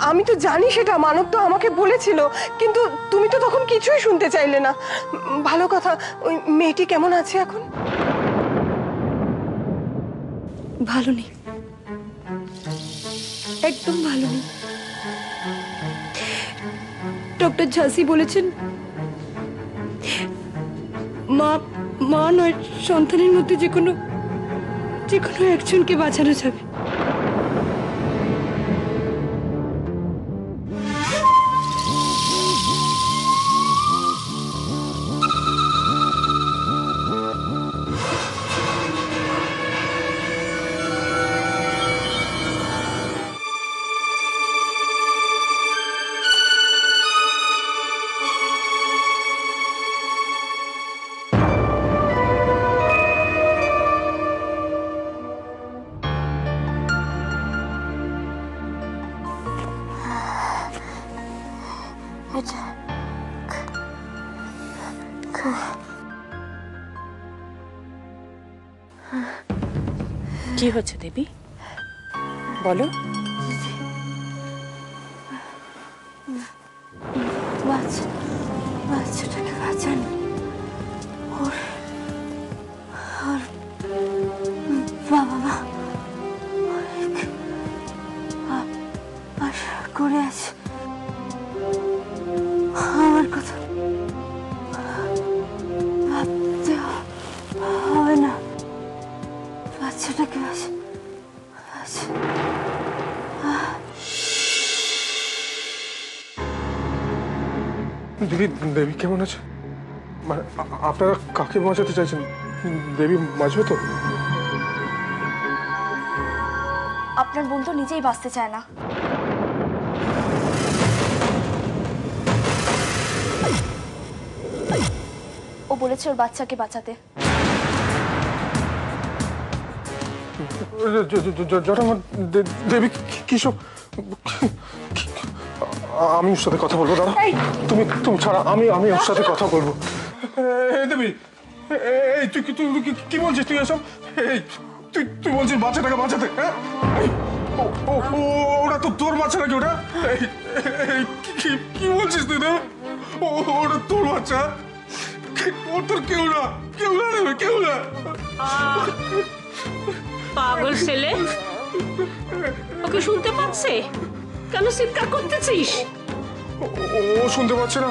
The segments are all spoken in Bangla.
আমি তো জানি সেটা, মানব তো আমাকে বলেছিল, কিন্তু তুমি তো তখন কিছুই শুনতে চাইলে না। ভালো কথা, ওই মেয়েটি কেমন আছে এখন? ভালো নেই, একদম ভালো নেই। ডক্টর ঝাঁসি বলেছেন মা নয়, সন্তানের মধ্যে যে কোনো একজনকে বাঁচানো যাবে। কি হচ্ছে দেবী, বলো। বাচ্চাটাকে বাঁচান, ওর বাবা মা আশা করে আছে আমার কথা ভাবতে হবে না। বাচ্চাটাকে দিদি, দেবী কেমন আছে? মানে আপনারা কাকে বাঁচাতে চাইছেন? দেবী বাঁচবে তো? আপনার বোন তো নিজেই বাঁচতে চায় না। ও বলেছে ওর বাচ্চাকে বাঁচাতে। জটামা, দেবী কি সব? আমি ওর সাথে কথা বলবো, দাঁড়া। তুমি ছাড়া আমি ওর সাথে কথা বলবো। দেবী, এই তুই কি বলছিস? তুই এসব তুই বলছিস বাচ্চাটাকে বাঁচাতে? হ্যাঁ, ওটা তো তোর বাচ্চা নাকি? ওটা কি বলছিস তুই? না, ওটা তোর বাচ্চা, ও তোর কেউ না রে, কেউ না। পাগল ছেলে, ওকে শুনতে পাচ্ছে? কেন চিৎকার করতেছিস? ও শুনতে পাচ্ছে না,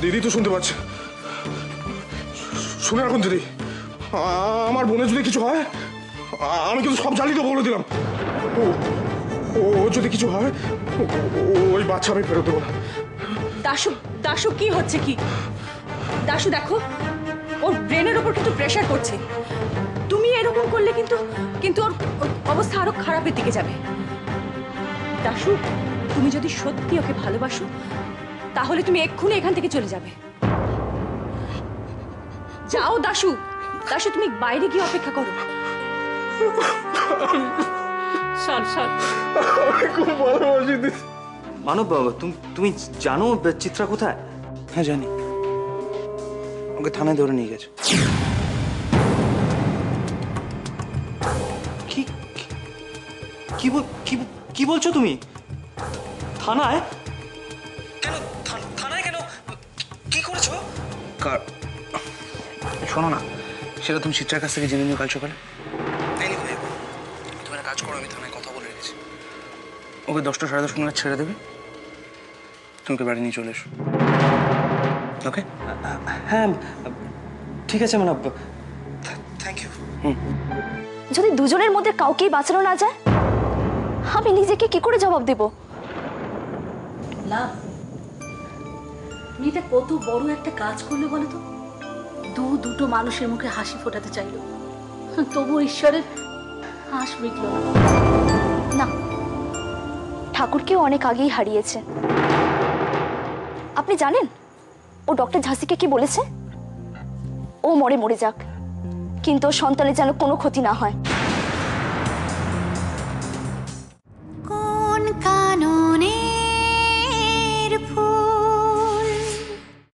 দিদি তো শুনতে পাচ্ছে। শুনে রাখুন দিদি, আমার বোনের যদি কিছু হয় আমি কিন্তু সব জানি তো বলে দিলাম। ও যদি কিছু হয় ওই বাচ্চা আমি ফেরত দেবো না। দাশু কি হচ্ছে কি? দাশু দেখো, ওর ব্রেনের উপর কিন্তু প্রেশার পড়ছে। তুমি এরকম করলে কিন্তু ওর অবস্থা আরো খারাপের দিকে যাবে। দাশু, তুমি যদি সত্যি ওকে ভালোবাসো তাহলে তুমি এক্ষুনি এখান থেকে চলে যাবে। যাও দাশু, তুমি বাইরে গিয়ে অপেক্ষা করো। খুব ভালোবাসি দিদি। মানব বাবা, তুমি জানো চিত্রা কোথায়? হ্যাঁ জানি, ওকে থানায় ধরে নিয়ে গেছে। কি বলছো তুমি? থানায় কেন? থানায় কেন? কি করেছো? শোনো না, সেটা তুমি চিত্রার কাছ থেকে জেনে নিও কাল সকালে। তুমি একটা কাজ করো, আমি থানায় কথা বলে রেখেছি। ওকে 10টা সাড়ে 10 মিনিট ছেড়ে দেবে, তুমি ওকে বাড়ি নিয়ে চলে এসো। ওকে? হ্যাঁ ঠিক আছে মানব, থ্যাংক ইউ। যদি দুজনের মধ্যে কাউকেই বাঁচানো না যায়, আমি নিজেকে কি করে জবাব দেব? লাভ, মেয়েটা কত বড় একটা কাজ করলো বলো তো। দুটো মানুষের মুখে হাসি ফোটাতে চাইলো, তবু ঈশ্বরের হাস মিটল না, ঠাকুরকেও অনেক আগেই হারিয়েছে। আপনি জানেন ও ডক্টর ঝাঁসিকে কি বলেছে? ও মরে যাক, কিন্তু ওর সন্তানের যেন কোনো ক্ষতি না হয়।